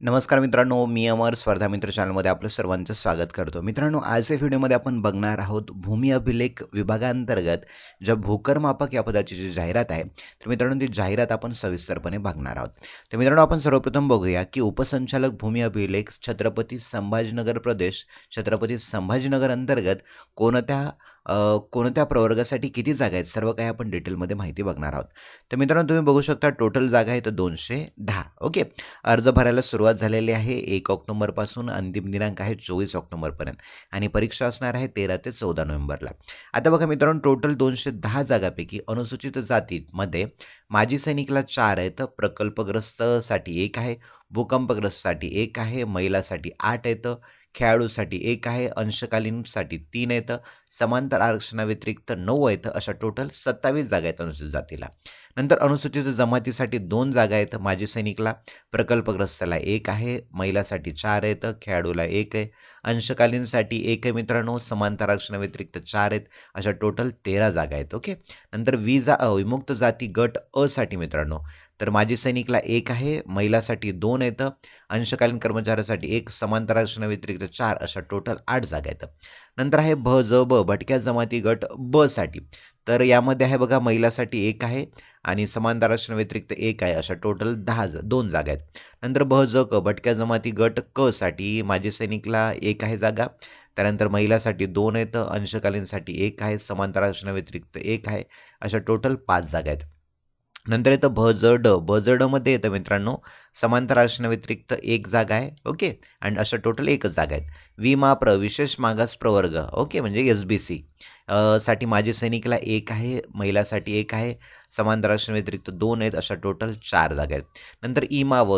नमस्कार मित्रांनो, मी अमर स्पर्धा मित्र चॅनलमध्ये आपलं सर्वांचं स्वागत करतो. मित्रांनो, आजच्या व्हिडिओमध्ये आपण बघणार आहोत भूमी अभिलेख विभागांतर्गत ज्या भूकरमापक या पदाची जी जाहिरात आहे, तर मित्रांनो ती जाहिरात आपण सविस्तरपणे बघणार आहोत. तर मित्रांनो, आपण सर्वप्रथम बघूया की उपसंचालक भूमी अभिलेख छत्रपती संभाजीनगर प्रदेश, छत्रपती संभाजीनगर अंतर्गत कोणत्या प्रवर्गासाठी किती जागा आहेत, सर्व काही आपण डिटेलमध्ये माहिती बघणार आहोत. तर मित्रांनो, तुम्ही बघू शकता टोटल जागा आहेत 210. ओके. अर्ज भरायला सुरुवात झालेली आहे 1 ऑक्टोबरपासून, अंतिम दिनांक आहे 24 ऑक्टोबरपर्यंत आणि परीक्षा असणार आहे 13 ते 14 नोव्हेंबरला. आता बघा मित्रांनो, टोटल 210 जागापैकी अनुसूचित जातीमध्ये माजी सैनिकला 4 आहेत, प्रकल्पग्रस्तसाठी 1 आहे, भूकंपग्रस्तसाठी 1 आहे, महिलासाठी 8 आहेत, खेळाडूसाठी 1 आहे, अंशकालीनसाठी 3 आहेत, समांतर आरक्षणाव्यतिरिक्त 9 आहेत, अशा टोटल 27 जागा आहेत अनुसूचित जातीला. नंतर अनुसूचित जमातीसाठी 2 जागा आहेत, माजी सैनिकला, प्रकल्पग्रस्ताला 1 आहे, महिलासाठी 4 आहेत, खेळाडूला 1 आहे, अंशकालीनसाठी 1 आहे मित्रांनो, समांतर आरक्षणाव्यतिरिक्त 4 आहेत, अशा टोटल 13 जागा आहेत. ओके. नंतर विमुक्त जाती गट अ साठी मित्रांनो, तर माजी सैनिकला 1 आहे, महिलासाठी 2 आहेत, अंशकालीन कर्मचाऱ्यासाठी 1, समांतर आरक्षणाव्यतिरिक्त 4, अशा टोटल 8 जागा आहेत. नंतर आहे भटक्या जमाती गट ब साठी, तर यामध्ये आहे बघा, महिलासाठी 1 आहे आणि समांतर आरक्षणाव्यतिरिक्त 1 आहे, अशा टोटल 2 जागा आहेत. नंतर भटक्या जमाती गट क साठी माजी सैनिकला 1 आहे जागा, त्यानंतर महिलासाठी 2 आहेत, अंशकालीनसाठी 1 आहे, समांतर आरक्षणाव्यतिरिक्त 1 आहे, अशा टोटल 5 जागा आहेत. नंतर येतं बजडमध्ये येतं मित्रांनो, समांतर आरक्षणाव्यतिरिक्त 1 जागा आहे. ओके. आणि अशा टोटल 1च जागा आहेत. विशेष मागास प्रवर्ग, ओके, म्हणजे SBC साठी माजी सैनिकला 1 आहे, महिलासाठी 1 आहे, समांतर आरक्षणाव्यतिरिक्त 2 आहेत, अशा टोटल 4 जागा आहेत. नंतर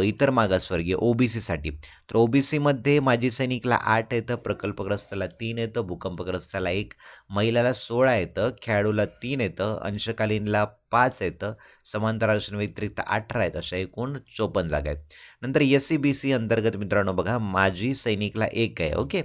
इतर मागासवर्गीय OBC साठी, तर OBCमध्ये माजी सैनिकला 8 आहेत, प्रकल्पग्रस्ताला 3 येतं, भूकंपग्रस्ताला 1, महिलाला 16 येतं, खेळाडूला 3 येतं, अंशकालीनला 5 येतं, समांतर आरक्षण व्यतिरिक्त 18 आहेत, अशा एकूण 54 जागा आहेत. नंतर SCBC अंतर्गत मित्रांनो बघा, माजी सैनिकला 1 आहे. ओके.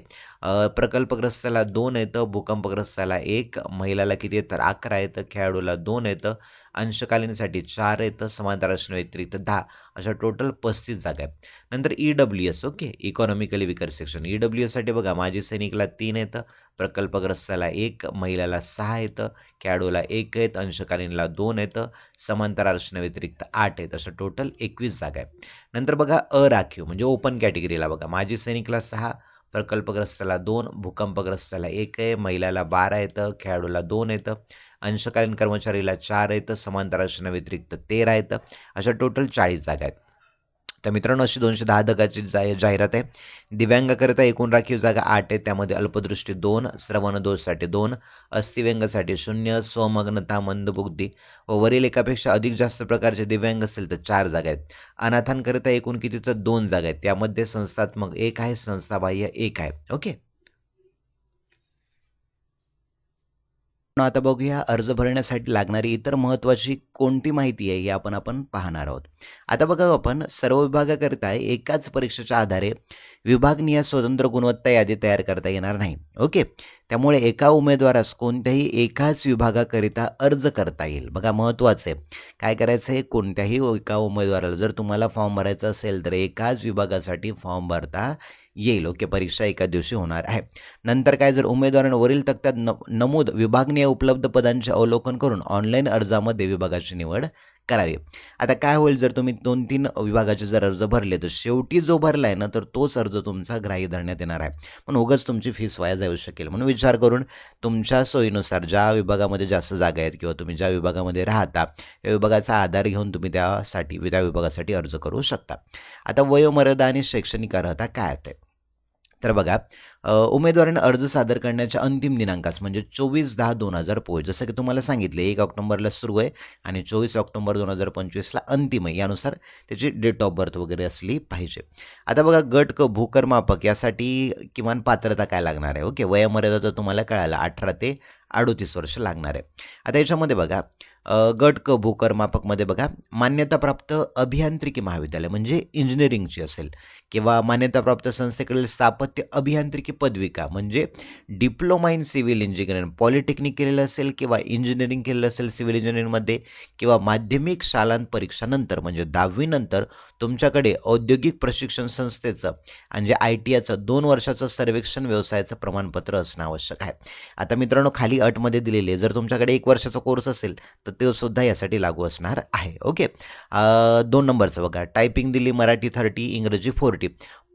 प्रकल्पग्रस्ताला 2 येतं, भूकंपग्रस्ताला 1, महिलाला किती येतं, तर 11 येतं, खेळाडूला 2 येतं, अंशकालीनसाठी 4 येतं, समांतर आरक्षण व्यतिरिक्त 10, अशा टोटल 35 जागा आहेत. नंतर EWS, okay, economically weaker section, EWS साठी बघा, माजी सैनिकला 3 येतं, प्रकल्पग्रस्ताला 1, महिलाला 6 येतं, खेळाडूला 1 आहेत, अंशकालीनला 2 येतं, समांतर आरक्षणाव्यतिरिक्त 8 आहेत, अशा टोटल 21 जागा आहेत. नंतर बघा अराखीव म्हणजे ओपन कॅटेगरीला बघा, माजी सैनिकला 6, प्रकल्पग्रस्ताला 2, भूकंपग्रस्ताला 1 आहे, महिलाला 12 येतं, खेळाडूला 2 येतं, अंशकालीन कर्मचारीला 4 येतं, समांतर आरक्षणाव्यतिरिक्त 13 येतं, अशा टोटल 40 जागा आहेत. तर मित्रांनो, अशी 210 जागाची जाहिरात आहे. दिव्यांगाकरिता एकूण राखीव जागा 8 आहेत, त्यामध्ये अल्पदृष्टी 2, श्रवणदोषसाठी 2, अस्थिव्यंगासाठी 0, स्वमग्नता, मंदबुद्धी व वरील एकापेक्षा अधिक जास्त प्रकारचे दिव्यांग असेल तर 4 जागा आहेत. अनाथांकरिता एकूण कितीचं 2 जागा आहेत, त्यामध्ये संस्थात्मक 1 आहे, संस्थाबाह्य 1 आहे. ओके. आता बघूया अर्ज भरण्यासाठी लागणारी इतर महत्त्वाची कोणती माहिती आहे, हे आपण पाहणार आहोत. आता बघा, आपण सर्व विभागाकरिता एकाच परीक्षेच्या आधारे विभागनीय स्वतंत्र गुणवत्ता यादी तयार करता येणार नाही. ओके. त्यामुळे एका उमेदवारास कोणत्याही एकाच विभागाकरिता अर्ज करता येईल. बघा, महत्त्वाचं आहे, काय करायचं आहे, कोणत्याही एका उमेदवाराला जर तुम्हाला फॉर्म भरायचा असेल तर एकाच विभागासाठी फॉर्म भरता येईल. ओके. परीक्षा एका दिवशी होणार आहे. नंतर काय, जर उमेदवारांना वरील तक्त्यात नमूद विभागनीय उपलब्ध पदांचे अवलोकन करून ऑनलाईन अर्जामध्ये विभागाची निवड करावी. आता काय होईल, जर तुम्ही 2-3 विभागाचे जर अर्ज भरले तर शेवटी जो भरला आहे ना, तर तोच अर्ज तुमचा ग्राह्य धरण्यात येणार आहे. पण उगाच तुमची फीस वाया जाऊ शकेल. म्हणून विचार करून तुमच्या सोयीनुसार ज्या विभागामध्ये जास्त जागा आहेत किंवा तुम्ही ज्या विभागामध्ये राहता त्या विभागाचा आधार घेऊन तुम्ही त्या विभागासाठी अर्ज करू शकता. आता वयोमर्यादा आणि शैक्षणिक अर्हता काय आहे, तर बघा, उमेदवाराने अर्ज सादर करण्याच्या अंतिम दिनांकास म्हणजे 24/10/2025, जसं की तुम्हाला सांगितले 1 ऑक्टोबरला सुरू आहे आणि 24 ऑक्टोबर 2025ला अंतिम आहे. यानुसार त्याची डेट ऑफ बर्थ वगैरे असली पाहिजे. आता बघा, गट क भूकरमापक यासाठी किमान पात्रता काय लागणार आहे. ओके. वयोमर्यादा तर तुम्हाला कळालं, 18 ते 38 वर्ष लागणार आहे. आता याच्यामध्ये बघा, गट क भूकरमापकमध्ये बघा मान्यताप्राप्त अभियांत्रिकी महाविद्यालय म्हणजे इंजिनिअरिंगची असेल किंवा मान्यताप्राप्त संस्थेकडील स्थापत्य अभियांत्रिकी पदविका म्हणजे diploma in civil engineering polytechnic केलेलं असेल किंवा इंजिनिअरिंग केलेलं असेल सिव्हिल इंजिनिअरिंगमध्ये किंवा माध्यमिक शालांत परीक्षानंतर म्हणजे 10वी नंतर तुमच्याकडे औद्योगिक प्रशिक्षण संस्थेचं म्हणजे ITIचं 2 वर्षाचं सर्वेक्षण व्यवसायाचं प्रमाणपत्र असणं आवश्यक आहे. आता मित्रांनो खाली अटमध्ये दिलेली आहे जर तुमच्याकडे 1 वर्षाचा कोर्स असेल तर ते सुद्धा यासाठी लागू असणार आहे. ओके 2 नंबरचं बघा टायपिंग दिली मराठी 30 इंग्रजी 40.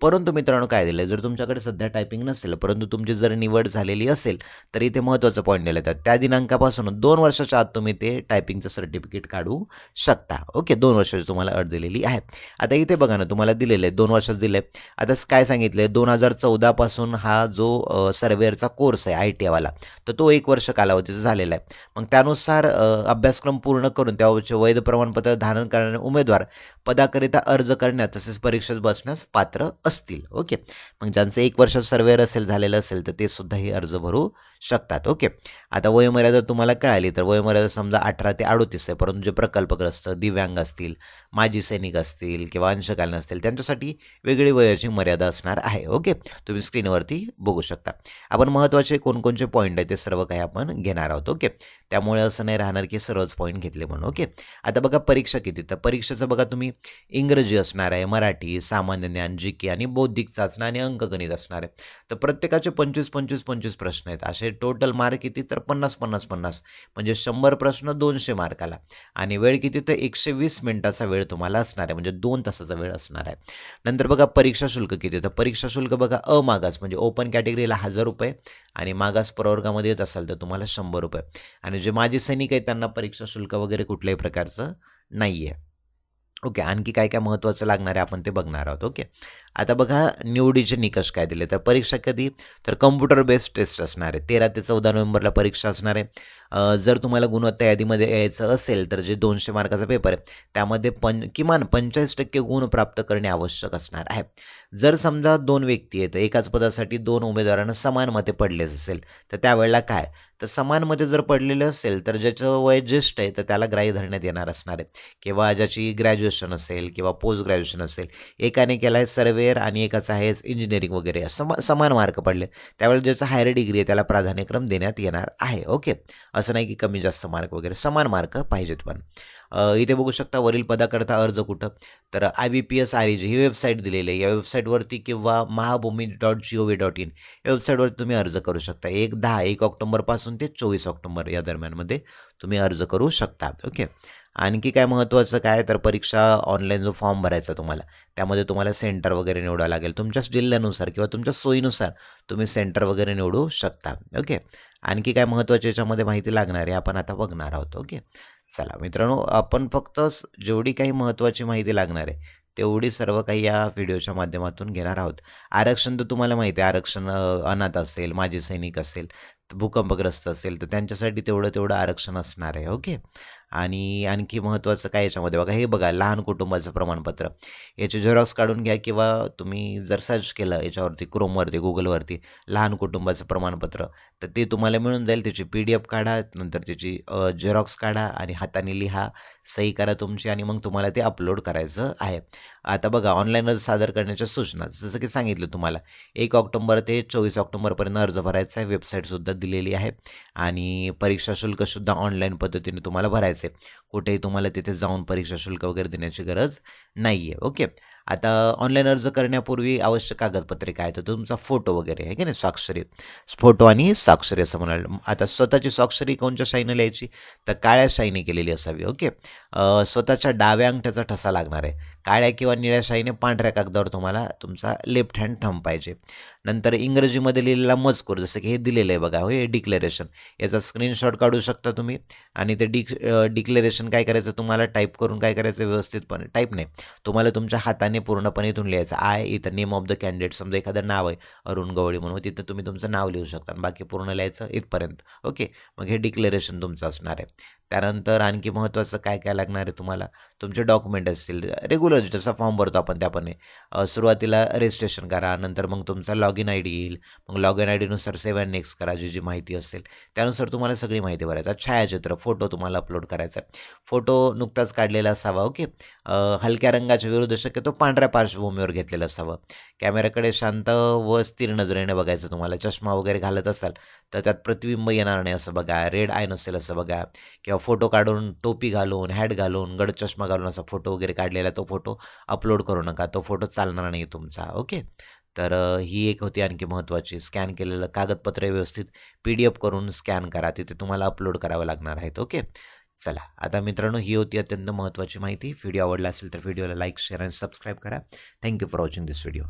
परंतु मित्रांनो काय दिलं जर तुमच्याकडे सध्या टायपिंग नसेल परंतु तुमची जर निवड झालेली असेल तर इथे महत्त्वाचं पॉईंट दिलं जातं त्या दिनांकापासून 2 वर्षाच्या आत तुम्ही ते टायपिंगचं सर्टिफिकेट काढू शकता. ओके 2 वर्षाची तुम्हाला अट दिलेली आहे. आता इथे बघा ना तुम्हाला दिलेलं आहे 2 वर्षाचं दिलं आहे. आता काय सांगितलं आहे 2014 पासून हा जो सर्वेअरचा कोर्स आहे ITIवाला तर तो 1 वर्ष कालावधीचा झालेला आहे. मग त्यानुसार अभ्यासक्रम पूर्ण करून त्यावरचे वैध प्रमाणपत्र धारण करणारे उमेदवार पदाकरिता अर्ज करण्यास तसेच परीक्षेस बसण्यास पात्र असतील. ओके मग ज्यांचं 1 वर्ष सर्वेअर असेल झालेलं असेल तर ते सुद्धा हे अर्ज भरू शकतात. ओके आता वयोमर्यादा तुम्हाला कळाली तर वयोमर्यादा समजा 18 ते 38 आहे परंतु जे प्रकल्पग्रस्त दिव्यांग असतील माजी सैनिक असतील किंवा अंशकालीन असतील त्यांच्यासाठी वेगळी वयाची मर्यादा असणार आहे. ओके तुम्ही स्क्रीनवरती बघू शकता. आपण महत्त्वाचे कोणकोणचे पॉईंट आहे ते सर्व काही आपण घेणार आहोत. ओके त्यामुळे असं नाही राहणार की सर्वच पॉईंट घेतले म्हणून. ओके आता बघा परीक्षा किती तर परीक्षेचं बघा तुम्ही इंग्रजी असणार आहे मराठी सामान्य ज्ञान GK आणि बौद्धिक चाचणी आणि अंकगणित असणार आहे. तर प्रत्येकाचे 25 प्रश्न आहेत असे टोटल मार्क किती तर 50 म्हणजे 100 प्रश्न 200 मार्काला आणि वेळ किती तर 120 मिनिटाचा वेळ तुम्हाला असणार आहे म्हणजे 2 तासाचा वेळ असणार आहे. नंतर बघा परीक्षा शुल्क किती तर परीक्षा शुल्क बघा अमागास म्हणजे ओपन कॅटेगरीला 1000 रुपये आणि मागास प्रवर्गामध्ये येत असाल तर तुम्हाला 100 रुपये आणि जे माजी सैनिक आहेत त्यांना परीक्षा शुल्क वगैरे कुठल्याही प्रकारचं नाही आहे. ओके आणखी काय काय महत्त्वाचं लागणार आहे आपण ते बघणार आहोत. ओके आता बघा निवडीचे निकष काय दिले तर परीक्षा कधी तर कम्प्युटर बेस्ड टेस्ट असणार आहे 13 ते 14 नोव्हेंबरला परीक्षा असणार आहे. जर तुम्हाला गुणवत्ता यादीमध्ये यायचं असेल तर जे 200 मार्काचा पेपर आहे त्यामध्ये किमान 45% गुण प्राप्त करणे आवश्यक असणार आहे. जर समजा 2 व्यक्ती आहेत एकाच पदासाठी 2 उमेदवारांना समान मते पडलेच असेल तर त्यावेळेला काय तर समान मते जर पडलेले असेल तर ज्याचं वय ज्येष्ठ आहे तर त्याला ग्राह्य धरण्यात येणार असणार आहे किंवा ज्याची ग्रॅज्युएशन असेल किंवा पोस्ट ग्रॅज्युएशन असेल एकाने केला आहे सर्वेअर आणि एकाचा आहे इंजिनिअरिंग वगैरे समान मार्क पडले त्यावेळेला ज्याचा हायर डिग्री आहे त्याला प्राधान्यक्रम देण्यात येणार आहे. ओके असं नाही की कमी जास्त मार्क वगैरे समान मार्क पाहिजेत. पण इथे बघू शकता वरील पदाकरता अर्ज कुठं तर IBPS REG ही वेबसाईट दिलेली आहे या वेबसाईटवरती किंवा mahabhumi.gov.in या वेबसाईटवरती तुम्ही अर्ज करू शकता. 1 ऑक्टोबरपासून ते 24 ऑक्टोबर या दरम्यानमध्ये तुम्ही अर्ज करू शकता. ओके आणखी काय महत्त्वाचं काय तर परीक्षा ऑनलाईन जो फॉर्म भरायचा तुम्हाला त्यामध्ये तुम्हाला सेंटर वगैरे निवडावं लागेल तुमच्याच जिल्ह्यानुसार किंवा तुमच्या सोयीनुसार तुम्ही सेंटर वगैरे निवडू शकता. ओके आणखी काय महत्त्वाची याच्यामध्ये माहिती लागणार आहे आपण आता बघणार आहोत. ओके चला मित्रांनो आपण फक्त जेवढी काही महत्त्वाची माहिती लागणार आहे तेवढी सर्व काही या व्हिडिओच्या माध्यमातून घेणार आहोत. आरक्षण तर तुम्हाला माहिती आहे आरक्षण अनाथ असेल माजी सैनिक असेल भूकंपग्रस्त असेल तर त्यांच्यासाठी तेवढं आरक्षण असणार आहे. ओके आणि आणखी महत्त्वाचं काय याच्यामध्ये बघा हे बघा लहान कुटुंबाचं प्रमाणपत्र याचे झेरॉक्स काढून घ्या किंवा तुम्ही जर सर्च केलं याच्यावरती क्रोमवरती गुगलवरती लहान कुटुंबाचं प्रमाणपत्र तर ते तुम्हाला मिळून जाईल. त्याची PDF काढा नंतर त्याची झेरॉक्स काढा आणि हाताने लिहा सही करा तुमची आणि मग तुम्हाला ते अपलोड करायचं आहे. आता बघा ऑनलाईन अर्ज सादर करण्याच्या सूचना जसं की सांगितलं तुम्हाला 1 ऑक्टोबर ते 24 ऑक्टोबरपर्यंत अर्ज भरायचा आहे. वेबसाईटसुद्धा दिलेली आहे आणि परीक्षा शुल्कसुद्धा ऑनलाईन पद्धतीने तुम्हाला भरायचं आहे. कुठेही तुम्हाला तिथे जाऊन परीक्षा शुल्क वगैरे देण्याची गरज नाही आहे. ओके आता ऑनलाईन अर्ज करण्यापूर्वी आवश्यक कागदपत्रे काय तर तुमचा फोटो वगैरे आहे की नाही स्वाक्षरी फोटो आणि स्वाक्षरी असं म्हणाल. आता स्वतःची स्वाक्षरी कोणत्या शाईने लिहायची तर काळ्या शाईने केलेली असावी. ओके स्वतःच्या डाव्या अंगठ्याचा ठसा लागणार आहे. काळ्या किंवा निळ्या शाईने पांढऱ्या कागदावर तुम्हाला तुमचा लेफ्ट हँड थंब पाहिजे. नंतर इंग्रजीमध्ये लिहिलेला मजकूर जसं की हे दिलेलं आहे बघा हो हे डिक्लेरेशन याचा स्क्रीनशॉट काढू शकता तुम्ही आणि ते डिक्लेरेशन काय करायचं तुम्हाला टाईप करून काय करायचं व्यवस्थितपणे टाईप नाही तुम्हाला तुमच्या हाताने पूर्णपणे इथून लिहायचं इथं नेम ऑफ द कॅन्डिडेट समजा एखादं नाव आहे अरुण गवळी म्हणून तिथं तुम्ही तुमचं नाव लिहू शकता बाकी पूर्ण लिहायचं इथपर्यंत. ओके मग हे डिक्लेरेशन तुमचं असणार आहे. त्यानंतर आणखी महत्त्वाचं काय काय लागणार आहे तुम्हाला, तुमचे डॉक्युमेंट असतील रेग्युलर जसा फॉर्म भरतो आपण त्याप्रमाणे. सुरुवातीला रजिस्ट्रेशन करा, नंतर मग तुमचा लॉग इन आय डी येईल. मग लॉग इन आय डीनुसार सेव्ह अँड नेक्स्ट करा, जी माहिती असेल त्यानुसार तुम्हाला सगळी माहिती भरायचं. छायाचित्र फोटो तुम्हाला अपलोड करायचा आहे. फोटो नुकताच काढलेला असावा, ओके. हलक्या रंगाच्या विरुद्ध शक्यतो पांढऱ्या पार्श्वभूमीवर घेतलेलं असावं. कॅमेऱ्याकडे शांत व स्थिर नजरेने बघायचं. तुम्हाला चष्मा वगैरे घालत असाल तर त्यात प्रतिबिंब येणार नाही असं बघा, रेड आय नसेल असं बघा, किंवा फोटो काढून टोपी घालून हॅट घालून गड चष्मा घालून असा फोटो वगैरे काढलेला तो फोटो अपलोड करू नका, तो फोटो चालणार नाही तुमचा, ओके. तर ही एक होती आणखी महत्त्वाची. स्कॅन केलेलं कागदपत्र व्यवस्थित PDF करून स्कॅन करा, तिथे तुम्हाला अपलोड करावं लागणार आहेत, ओके. चला आता मित्रांनो, ही होती अत्यंत महत्त्वाची माहिती. व्हिडिओ आवडला असेल तर व्हिडिओला लाईक शेअर आणि सबस्क्राईब करा. Thank you for watching this video.